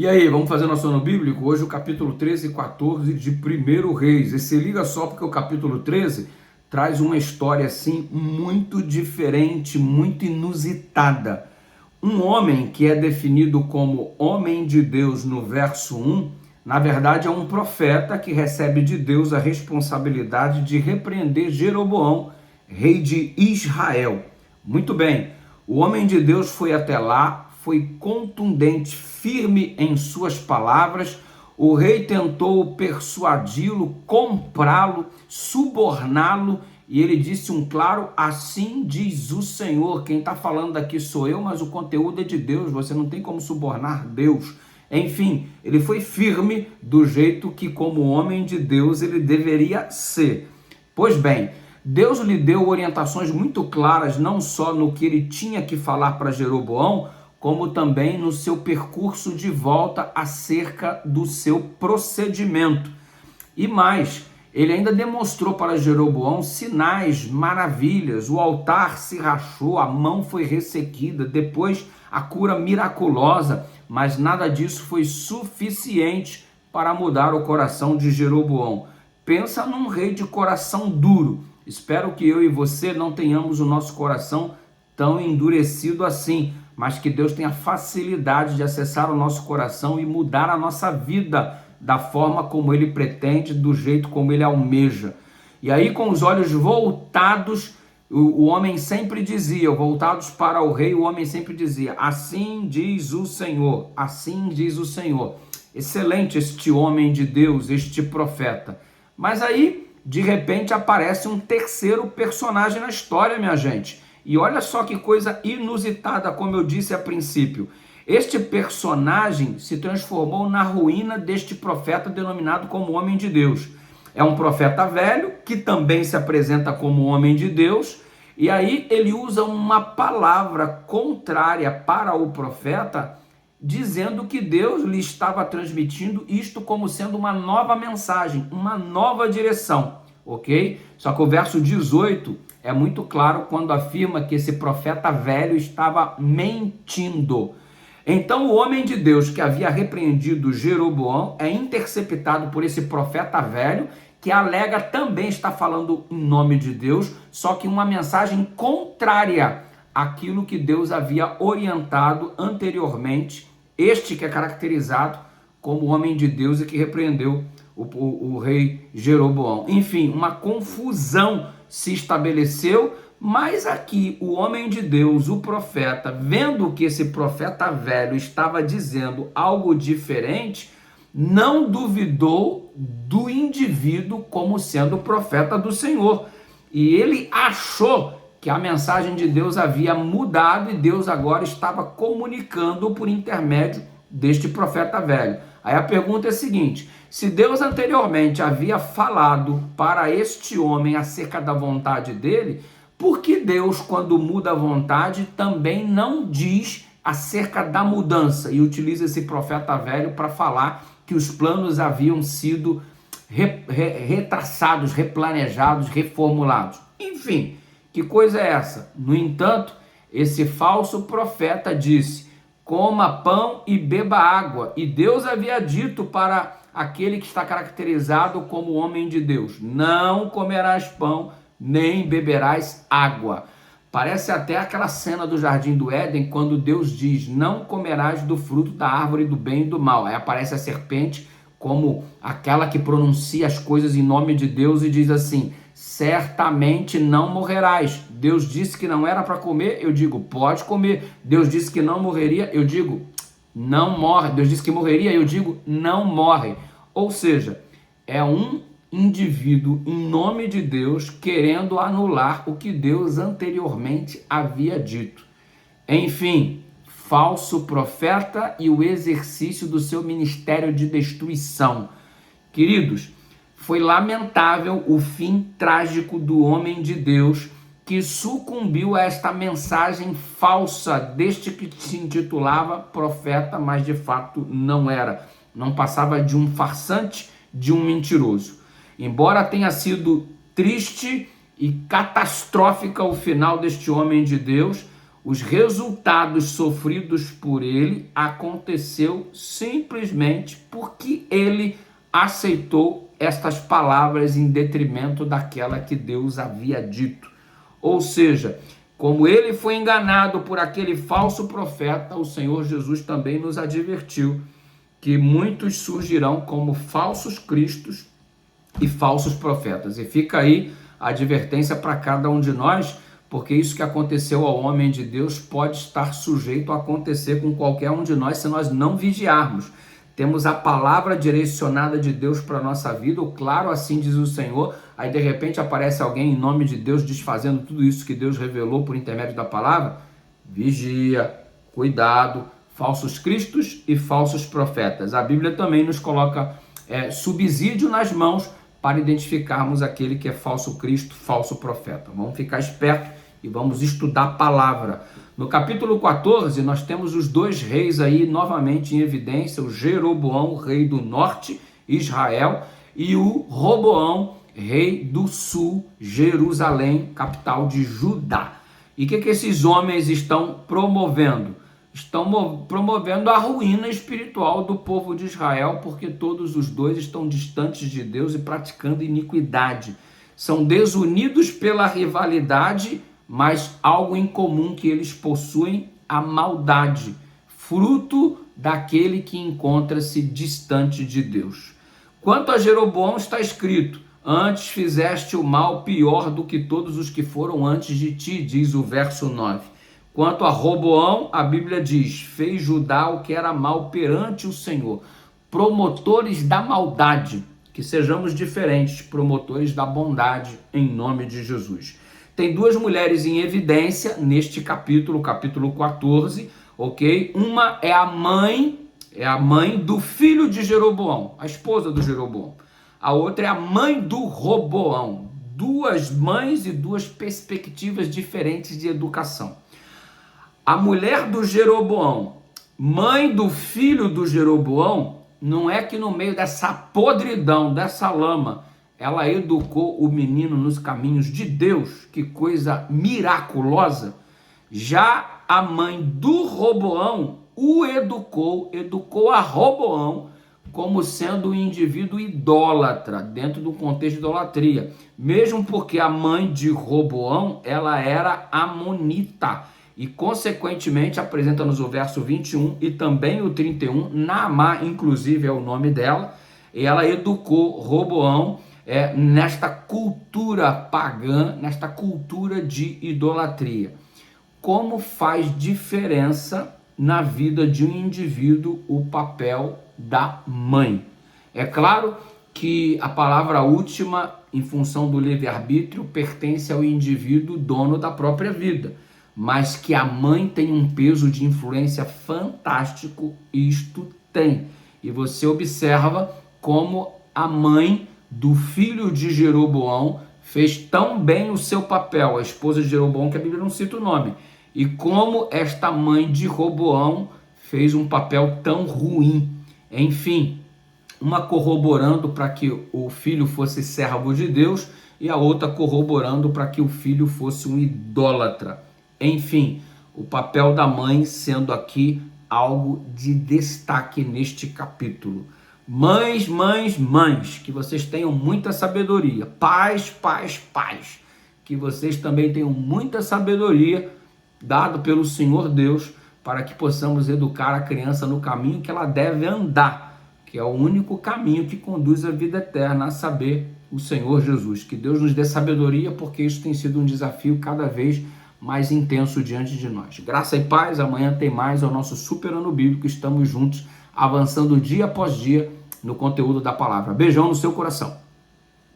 E aí, vamos fazer nosso ano bíblico? Hoje o capítulo 13 e 14 de 1 Reis. E se liga só porque o capítulo 13 traz uma história assim muito diferente, muito inusitada. Um homem que é definido como homem de Deus no verso 1, na verdade é um profeta que recebe de Deus a responsabilidade de repreender Jeroboão, rei de Israel. Muito bem, o homem de Deus foi até lá, foi contundente, firme em suas palavras. O rei tentou persuadi-lo, comprá-lo, suborná-lo, e ele disse um claro: assim diz o Senhor. Quem está falando aqui sou eu, mas o conteúdo é de Deus, você não tem como subornar Deus. Enfim, ele foi firme do jeito que, como homem de Deus, ele deveria ser. Pois bem, Deus lhe deu orientações muito claras, não só no que ele tinha que falar para Jeroboão, como também no seu percurso de volta acerca do seu procedimento. E mais, ele ainda demonstrou para Jeroboão sinais, maravilhas. O altar se rachou, a mão foi ressequida, depois a cura miraculosa, mas nada disso foi suficiente para mudar o coração de Jeroboão. Pensa num rei de coração duro. Espero que eu e você não tenhamos o nosso coração tão endurecido assim, mas que Deus tenha facilidade de acessar o nosso coração e mudar a nossa vida da forma como Ele pretende, do jeito como Ele almeja. E aí, com os olhos voltados, o homem sempre dizia, voltados para o rei, o homem sempre dizia: assim diz o Senhor, assim diz o Senhor. Excelente este homem de Deus, este profeta. Mas aí, de repente, aparece um terceiro personagem na história, minha gente. E olha só que coisa inusitada, como eu disse a princípio. Este personagem se transformou na ruína deste profeta denominado como homem de Deus. É um profeta velho, que também se apresenta como homem de Deus, e aí ele usa uma palavra contrária para o profeta, dizendo que Deus lhe estava transmitindo isto como sendo uma nova mensagem, uma nova direção, ok? Só que o verso 18 é muito claro quando afirma que esse profeta velho estava mentindo. Então o homem de Deus que havia repreendido Jeroboão é interceptado por esse profeta velho, que alega também estar falando em nome de Deus, só que uma mensagem contrária àquilo que Deus havia orientado anteriormente, este que é caracterizado como homem de Deus e que repreendeu o rei Jeroboão. Enfim, uma confusão se estabeleceu, mas aqui o homem de Deus, o profeta, vendo que esse profeta velho estava dizendo algo diferente, não duvidou do indivíduo como sendo o profeta do Senhor. E ele achou que a mensagem de Deus havia mudado e Deus agora estava comunicando por intermédio deste profeta velho. Aí a pergunta é a seguinte: se Deus anteriormente havia falado para este homem acerca da vontade dele, por que Deus, quando muda a vontade, também não diz acerca da mudança e utiliza esse profeta velho para falar que os planos haviam sido retraçados, replanejados, reformulados? Enfim, que coisa é essa? No entanto, esse falso profeta disse: coma pão e beba água. E Deus havia dito para aquele que está caracterizado como homem de Deus: não comerás pão, nem beberás água. Parece até aquela cena do Jardim do Éden, quando Deus diz: não comerás do fruto da árvore do bem e do mal. Aí aparece a serpente como aquela que pronuncia as coisas em nome de Deus e diz assim: certamente não morrerás. Deus disse que não era para comer, eu digo, pode comer. Deus disse que não morreria, eu digo, não morre. Deus disse que morreria, eu digo, não morre. Ou seja, é um indivíduo em nome de Deus querendo anular o que Deus anteriormente havia dito. Enfim, falso profeta e o exercício do seu ministério de destruição. Queridos, foi lamentável o fim trágico do homem de Deus que sucumbiu a esta mensagem falsa deste que se intitulava profeta, mas de fato não era. Não passava de um farsante, de um mentiroso. Embora tenha sido triste e catastrófica o final deste homem de Deus, os resultados sofridos por ele aconteceu simplesmente porque ele aceitou estas palavras em detrimento daquela que Deus havia dito. Ou seja, como ele foi enganado por aquele falso profeta, o Senhor Jesus também nos advertiu que muitos surgirão como falsos cristos e falsos profetas. E fica aí a advertência para cada um de nós, porque isso que aconteceu ao homem de Deus pode estar sujeito a acontecer com qualquer um de nós se nós não vigiarmos. Temos a palavra direcionada de Deus para a nossa vida, o claro assim diz o Senhor, aí de repente aparece alguém em nome de Deus desfazendo tudo isso que Deus revelou por intermédio da palavra. Vigia, cuidado, falsos cristos e falsos profetas. A Bíblia também nos coloca subsídio nas mãos para identificarmos aquele que é falso Cristo, falso profeta. Vamos ficar espertos e vamos estudar a palavra. No capítulo 14, nós temos os dois reis aí novamente em evidência, o Jeroboão, rei do norte, Israel, e o Roboão, rei do sul, Jerusalém, capital de Judá. E o que esses homens estão promovendo? Estão promovendo a ruína espiritual do povo de Israel, porque todos os dois estão distantes de Deus e praticando iniquidade. São desunidos pela rivalidade, mas algo em comum que eles possuem, a maldade, fruto daquele que encontra-se distante de Deus. Quanto a Jeroboão está escrito: antes fizeste o mal pior do que todos os que foram antes de ti, diz o verso 9. Quanto a Roboão, a Bíblia diz: fez Judá o que era mal perante o Senhor. Promotores da maldade, que sejamos diferentes, promotores da bondade, em nome de Jesus. Tem duas mulheres em evidência neste capítulo, capítulo 14, ok? Uma é a mãe do filho de Jeroboão, a esposa do Jeroboão. A outra é a mãe do Roboão. Duas mães e duas perspectivas diferentes de educação. A mulher do Jeroboão, mãe do filho do Jeroboão, não é que no meio dessa podridão, dessa lama, ela educou o menino nos caminhos de Deus, que coisa miraculosa. Já a mãe do Roboão o educou a Roboão como sendo um indivíduo idólatra, dentro do contexto de idolatria. Mesmo porque a mãe de Roboão, ela era amonita. E, consequentemente, apresenta-nos o verso 21 e também o 31, Naamá, inclusive, é o nome dela, e ela educou Roboão nesta cultura pagã, nesta cultura de idolatria. Como faz diferença na vida de um indivíduo o papel da mãe? É claro que a palavra última, em função do livre-arbítrio, pertence ao indivíduo dono da própria vida, mas que a mãe tem um peso de influência fantástico, isto tem. E você observa como a mãe do filho de Jeroboão fez tão bem o seu papel, a esposa de Jeroboão, que a Bíblia não cita o nome, e como esta mãe de Roboão fez um papel tão ruim. Enfim, uma corroborando para que o filho fosse servo de Deus e a outra corroborando para que o filho fosse um idólatra. Enfim, o papel da mãe sendo aqui algo de destaque neste capítulo. Mães, que vocês tenham muita sabedoria. Pais, que vocês também tenham muita sabedoria dado pelo Senhor Deus para que possamos educar a criança no caminho que ela deve andar, que é o único caminho que conduz à vida eterna, a saber, o Senhor Jesus. Que Deus nos dê sabedoria, porque isso tem sido um desafio cada vez mais intenso diante de nós. Graça e paz, amanhã tem mais, é o nosso Super Ano Bíblico, estamos juntos, avançando dia após dia no conteúdo da palavra. Beijão no seu coração.